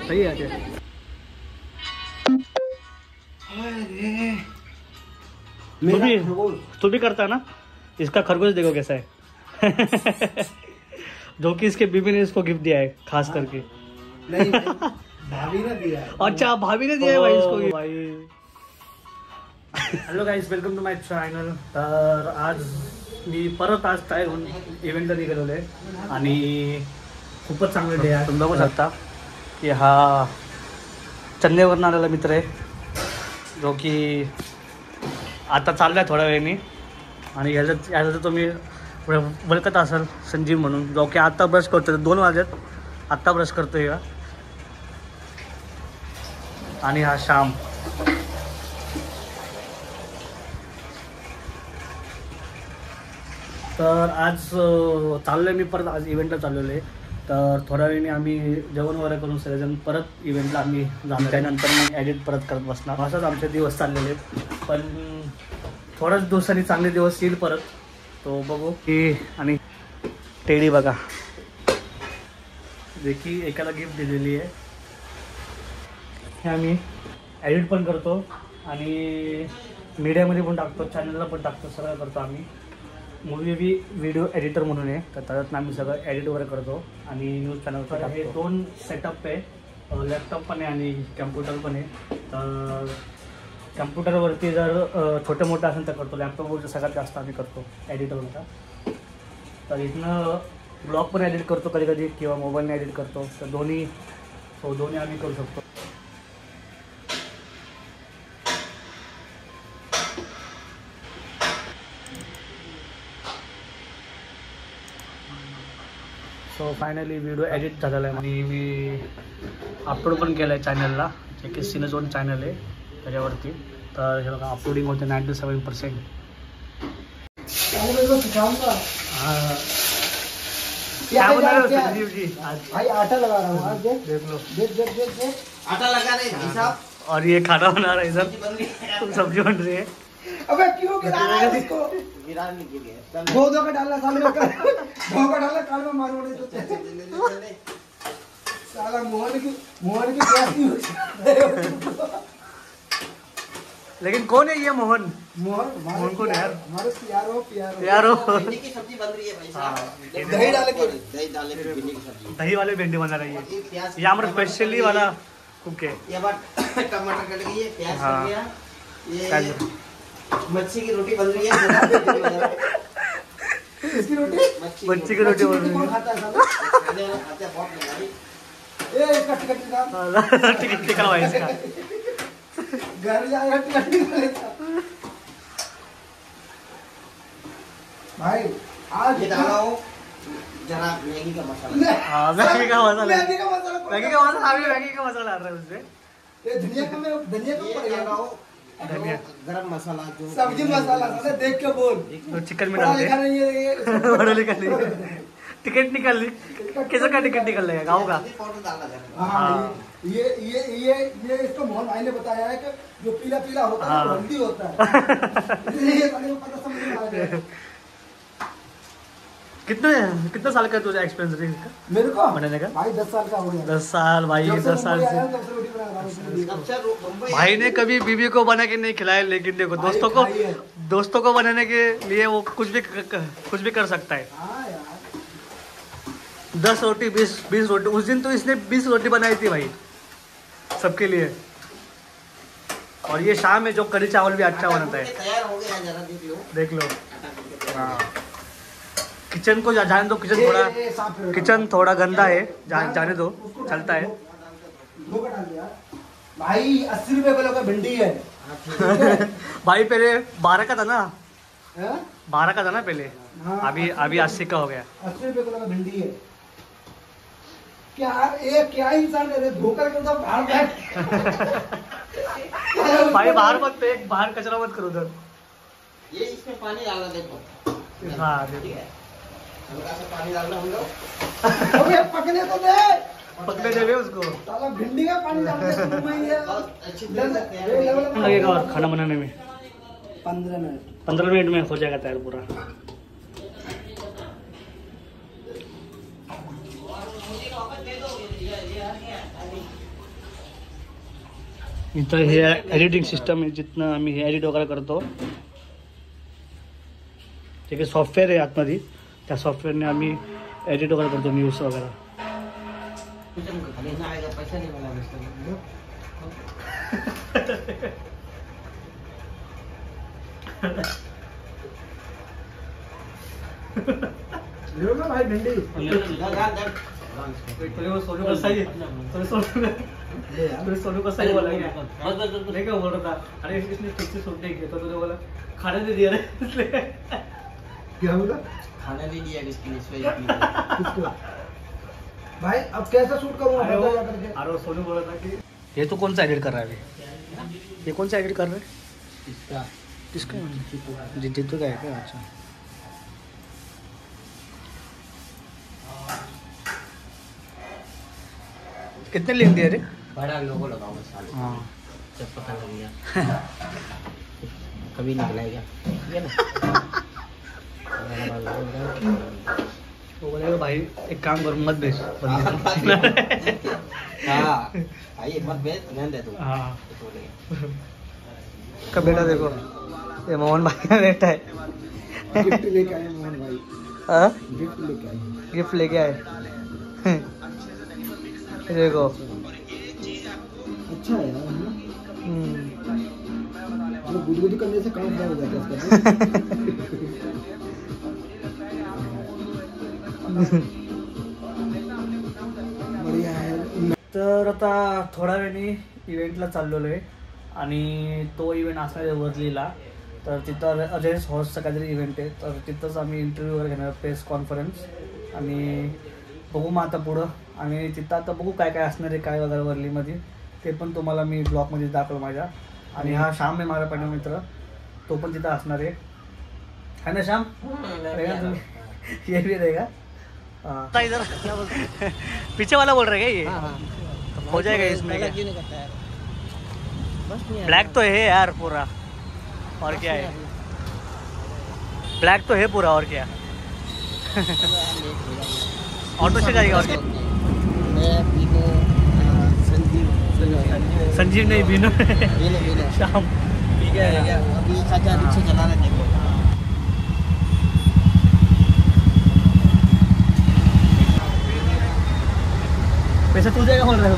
सही है क्या? तू भी करता है ना? इसका खरगोश देखो कैसा है। जो कि इसके बीबी ने इसको गिफ्ट दिया है खास करके। नहीं, भाभी ने दिया है। अच्छा, भाभी ने दिया है भाई इसको भाई। Hello guys, welcome to my channel. तर आज मी परत आज तयार होऊन इव्हेंटला निघालेलो आहे आणि खूपच चांगलं डे आहे। तुम्ही बघू शकता की हा चेन्नईवरून आलेला मित्र आहे जो की आता चाललाय थोड्या वेळाने आणि ह्याचं तुम्ही ओळखत असाल संजीव म्हणून, जो की आत्ता ब्रश करतोय। 2 वाजत आत्ता ब्रश करतोय का। आणि हा श्याम। तर आज चाललोय मी परत, आज इव्हेंटला चाललेलो आहे। तर थोड्या वेळाने आम्ही जेवण वगैरे करून सगळेजण परत इव्हेंटला आम्ही जाणार। त्यानंतर मग एडिट परत करत बसणार। असंच आमचे दिवस चाललेले आहेत, पण थोड्याच दिवसांनी चांगले दिवस येईल परत, तो बघू की। आणि टेडी बघा, जे की एकाला गिफ्ट दिलेली आहे। हे आम्ही एडिट पण करतो आणि मीडियामध्ये पण टाकतो, चॅनलला पण टाकतो, सगळं करतो आम्ही। मूवी बी व्हिडिओ एडिटर म्हणून आहे, तर त्याच्यातून आम्ही सगळं एडिट वगैरे करतो आणि न्यूज चॅनलवर टाकतो। हे 2 सेटअप आहे, लॅपटॉप पण आहे आणि कॅम्प्युटर पण आहे। तर कॅम्प्युटरवरती जर छोटं मोठं असेल तर करतो, लॅपटॉपवरती सगळ्यात जास्त आम्ही करतो एडिटवरचा। तर इथनं ब्लॉग पण एडिट करतो कधी कधी, किंवा मोबाईलने एडिट करतो। तर दोन्ही आम्ही करू शकतो। सो फायनली व्हिडिओ एडिट झालेला आहे आणि मी अपलोड पण केलं आहे चॅनलला, जे की सिनेझोन चॅनल आहे त्याच्यावरती। तर हे बघा अपलोडिंग होते 97%। क्या बना रहे हो संजीव जी? भाई आटा लगा रहा हूँ। देख लो, देख आटा लगा रहे भाई साहब। और ये खाना बना रहा है इधर, सब्जी बन रही है। अबे क्यों गिरा रहा है इसको? गिरा नहीं गिरा, दो का डालना साले का, 2 का डालना काल में मारो नहीं तो साला मोहन की गैस की। लेकिन कौन है ये मोहन? मोहन कौन है यार? हमारे प्यारो भिंडी की सब्जी बन रही है भाई साहब। दही डाल के भिंडी की सब्जी, दही वाले भिंडी बना रही है ये हमारा स्पेशली वाला कुक है। ये बात टमाटर कट गई है, प्याज कट गया, ये मच्छी की रोटी बन रही है। इसकी रोटी, मच्छी की रोटी बन रही है। खाता है साला? खाते बहुत महंगाई। ए कट का टिकट भाई इसका घर जाएगा टिकट भाई। आज ये डाला हूँ जरा मैगी का मसाला। मैगी का मसाला मैगी का मसाला अभी मैगी का मसाला आ रहा है उसमें। ये धनिया का डाला हूँ धनिया, गरम मसाला, जो सब्जी मसाला साला देख के बोल। तो चिकन में डाल दे। पढ़ा लिखा नहीं है टिकट निकाल ली, कैसे का टिकट निकल लेगा गाँव का? पाउडर डालना है। हाँ, ये इसको मोहन भाई ने बताया है कि जो पीला पीला होता है वो हल्दी होता है। इसलिए ये साले को पता समझ में आ गया। कितना साल का तुझा एक्सपीरियंस है इसका मेरे को बनाने का? भाई 10 साल का हो गया। 10 साल भाई, 10 साल से भाई ने कभी बीवी को बना के नहीं खिलाया। लेकिन देखो दोस्तों को बनाने के लिए वो कुछ भी कर सकता है। 10 रोटी 20 रोटी, उस दिन तो इसने 20 रोटी बनाई थी भाई सबके लिए। और ये शाम में जो कढ़ी चावल भी अच्छा बनाता है। तैयार हो गया, जरा देख लो। हाँ, किचन को जाने दो, किचन थोड़ा गंदा है, जाने दो, चलता है। भाई 80 रुपए किलो का भिंडी है। भाई पहले 12 का था ना, 12 का था ना पहले। हाँ, अभी 80 का हो गया। 80 रुपए किलो का भिंडी है। क्या इंसान है धोखा कर दो बाहर बैठ। भाई बाहर मत फेंक, बाहर कचरा मत करो उधर। ये इसमें पानी डालना, देखो। हाँ ठीक है, हल्का सा पानी डालना हम लोग। अबे पकने तो दे, पकड़े दे उसको। साला भिंडी का पानी डाल दे। अच्छी लगेगा और खाना बनाने में 15 मिनट में हो जाएगा तैयार पूरा। इथं हे एडिटिंग सिस्टम आहे, जिथनं आम्ही हे एडिट वगैरे करतो. ते काही सॉफ्टवेअर आहे आतमध्ये, त्या सॉफ्टवेअरने आम्ही एडिट वगैरे करतो न्यूज वगैरे. भाई भिंडी सोनू कसा आहे, सोनू कसा आहे बोला नहीं क्या बोल रहा था. अरे इसने ठीक से सुनने की तो तूने बोला खाने नहीं दिया रे. क्या बोला? खाना नहीं दिया किसको? भाई अब कैसा शूट करूँगा? अरे सोनू बोला था कि ये तो कौन सा एडिट कर रहा है अभी, ये कौन सा एडिट कर रहा है? किसका जितू का है क्या? अच्छा कितने लिख दिया रे? बड़ा लोगो लगाओ साले. हाँ जब पता लग गया कभी निकलेगा ये ना. तो बोलेगा भाई एक काम कर मत बेच. हाँ आइए मत बेच ध्यान दे तू. हाँ बोलेगा का बेटा देखो, ये मोहन भाई का बेटा है. गिफ्ट लेके आए मोहन भाई. हाँ गिफ्ट लेके आए. गिफ्ट लेके आए. देखो अच्छा है यार. मतलब गुदगुदी करने से काम खराब हो जाता है इसका. बढ़िया है. तर आता थोड्या वेळाने इव्हेंटला चाललेलो आहे आणि तो इव्हेंट असणार आहे वर्लीला. तर तिथं अजयस हॉर्सचा काहीतरी इव्हेंट आहे, तर तिथंच आम्ही इंटरव्ह्यू वगैरे घेणार, प्रेस कॉन्फरन्स. आणि बघू मग आता पुढं. आणि तिथं आता बघू काय काय असणार आहे काय वगैरे वर्लीमध्ये, ते पण तुम्हाला मी ब्लॉगमध्ये दाखवलं माझ्या. आणि हा श्याम आहे माझा पहिला मित्र, तो पण तिथं असणार आहे ना श्याम? ये भी रहेगा. इधर पीछे वाला बोल रहे क्या ये? हो जाएगा इसमें क्या? ब्लैक तो है यार पूरा, और क्या है? ब्लैक तो है पूरा, और क्या? ऑटो से जाएगा और क्या? संजीव नहीं, बीनू शाम. ठीक है अभी चाचा रिक्शा चला रहे देखो. पैसा तू देगा बोल रहे हो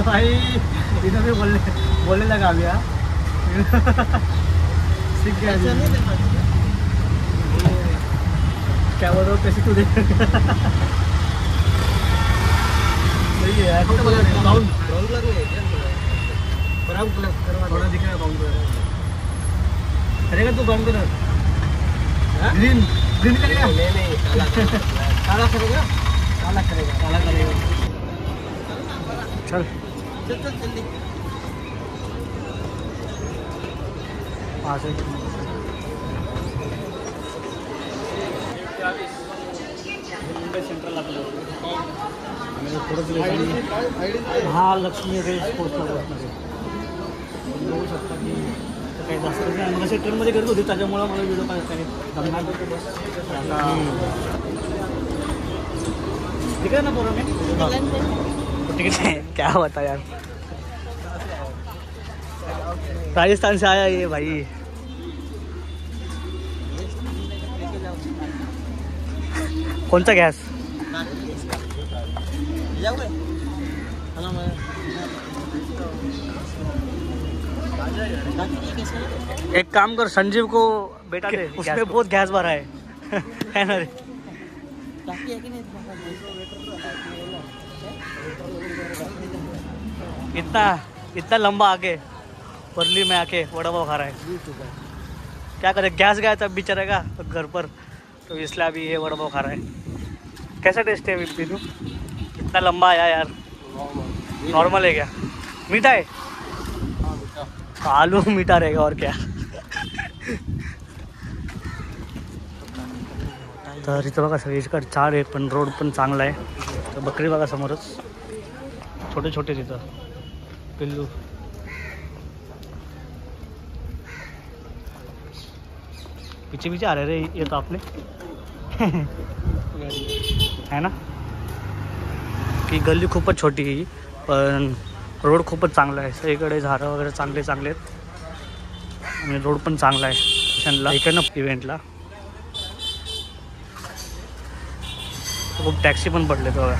भाई. बीनू भी बोलने लगा अभी. हाँ सीख गया. क्या बोल रहे हो? पैसे तू दे. सही है यार. बाउंड लग रही है थोड़ा दिख रहा है. बाउंड करेगा तू? बाउंड कलर ग्रीन करेगा? नहीं काला करेगा. काला करेगा. चल चल जल्दी. हाँ से मुंबई सेंट्रल लागलं. थोडं हा लक्ष्मी रेल्स पोचला बसमध्ये. बघू शकता की काही जास्त नाही. मला ट्रेनमध्ये करत होती, त्याच्यामुळं मला व्हिडिओ काढता जमणार. ठीक आहे ना पोरं मी ठीक है. क्या बता यार, राजस्थान से आया ये भाई. कौन सा गैस? एक काम कर, संजीव को बेटा दे, उसमें बहुत गैस भरा है. है ना रे? इतना लंबा आके वर्ली में आके वड़ा पाव खा रहा है. क्या करे, गैस गया तब बेचारे का घर पर, तो इसलिए अभी ये वड़ा पाव खा रहा है. कैसा टेस्ट है बिनू? इतना लंबा आया यार. नॉर्मल है क्या? मीठा है? आलू मीठा रहेगा और क्या. तर इथं बघा सगळीकडे चार आहे, पण रोड पण चांगला आहे. तर बकरी बघा समोरच, छोटे छोटे तिथं पिल्लू. पीछे पीछे आ रहे रे ये तो आपने है ना. की गल्ली खूपच छोटी आहे पण रोड खूपच चांगला आहे. सगळीकडे झाडं वगैरे चांगले चांगले आहेत आणि रोड पण चांगला आहे स्टेशनला इकडनं इव्हेंटला. खूप टॅक्सी पण पडले बघा.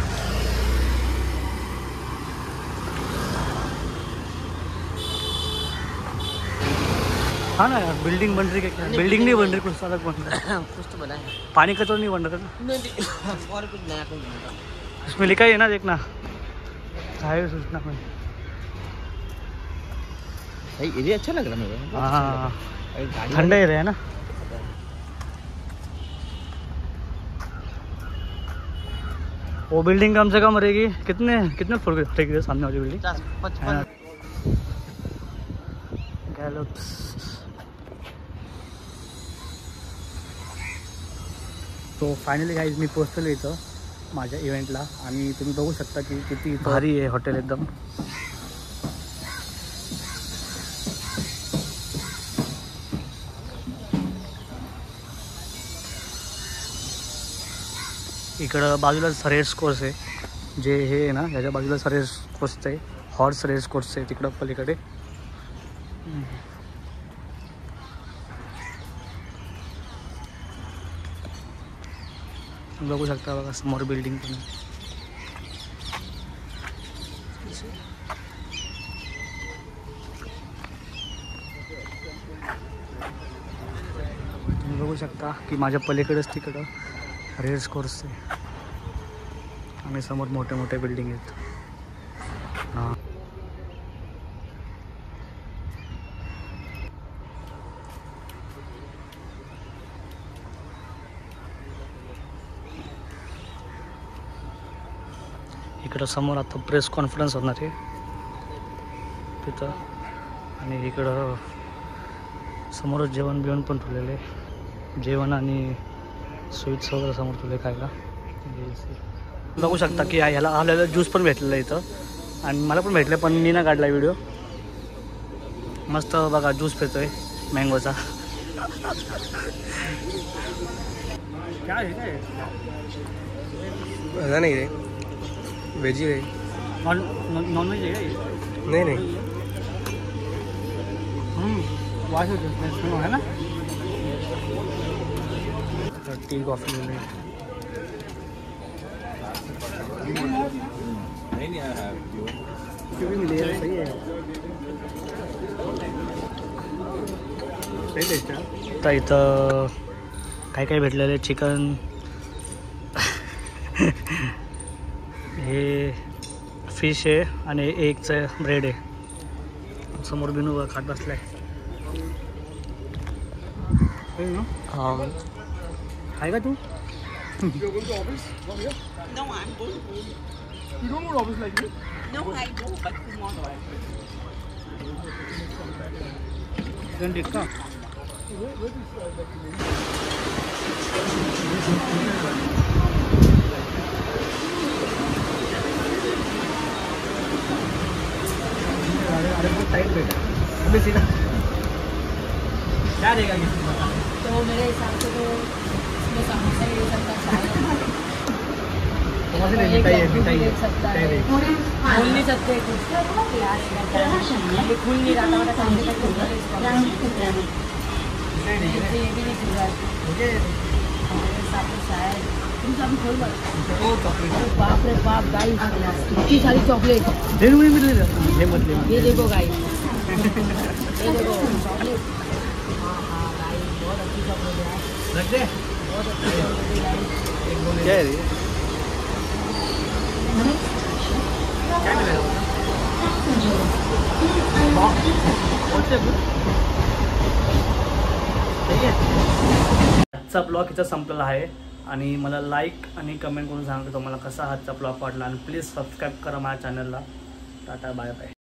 हाँ ना यार बिल्डिंग बन रही है. बिल्डिंग नहीं बन रही, कुछ अलग बन रहा है. कुछ तो बना है. पानी का तो नहीं बन रहा था. और कुछ नया कुछ बना. इसमें लिखा ही है ना, देखना है सूचना में. भाई एरिया अच्छा लग रहा है मेरे को. हाँ गाड़ी ठंडा एरिया है ना. वो बिल्डिंग कम से कम रहेगी कितने कितने फ्लोर की रहेगी सामने वाली बिल्डिंग? 55. गॅलप्स. तो फायनली गाईज मी पोहोचलो इथं माझ्या इव्हेंटला आणि तुम्ही बघू शकता की किती भारी आहे हॉटेल एकदम. इकडं बाजूला रेस कोर्स आहे जे हे आहे ना, ह्याच्या बाजूला रेस कोर्स आहे, हॉर्स रेस कोर्स आहे तिकडं पलीकडे. बघू शकता बघा समोर बिल्डिंग पण. तुम्ही बघू शकता की माझ्या पलीकडेच तिकडं रेस कोर्स आहे आणि समोर मोठे मोठे बिल्डिंग आहेत. हां इकडं समोर आता प्रेस कॉन्फरन्स होणार आहे तिथं आणि इकडं समोरच जेवण बिवण पण ठेवलेलं आहे. जेवण आणि स्वीट्स वगैरे समोर ठेवले खायला. बघू शकता की ह्याला आलेला ज्यूस पण भेटलेला आहे इथं आणि मला पण भेटलं पण मी ना काढला व्हिडिओ. मस्त बघा ज्यूस पितोय मँगोचा. काय आहे काय पता नहीं रे, वेज ही है. नॉन वेज आहे का? नहीं नहीं वाश होतो है ना. टी कॉफी मिळेल. सही आहे. तर इथं काय काय भेटलेलं चिकन हे फिश आहे आणि एगचं ब्रेड आहे. समोर बिनू खात बसलाय. हाँ. आहे का तू? No, I'm going. You don't know office like me? No, I do, but tomorrow. Chicken tikka. अरे बहुत टाइट बैठा. अभी सीधा क्या देगा किसी को? तो मेरे हिसाब से तो इसमें समोसा ही ले सकता है. समोसे नहीं मिठाई मिठाई ले सकता है. मिठाई बोल नहीं सकते कुछ. ये खुल नहीं रहा था मेरा सामने का खुल रहा है. ये भी नहीं खुल रहा है. मेरे हिसाब से शायद तुम सब खोल मत. बाप रे बाप गाइस, इतनी सारी चॉकलेट. दे दूँगी मिल ये मत ले. ये देखो गाइस, ये देखो चॉकलेट. हाँ गाइस, बहुत अच्छी चॉकलेट है. रख दे. बहुत अच्छी चॉकलेट है गाइस. क्या है ये? क्या मिलेगा? आजचा ब्लॉग इथं संपलेला आहे आणि मला लाईक आणि कमेंट करून सांगा की तुम्हाला कसा आजचा ब्लॉग वाटला आणि प्लीज सबस्क्राईब करा माझ्या चॅनलला. Tata bye bye.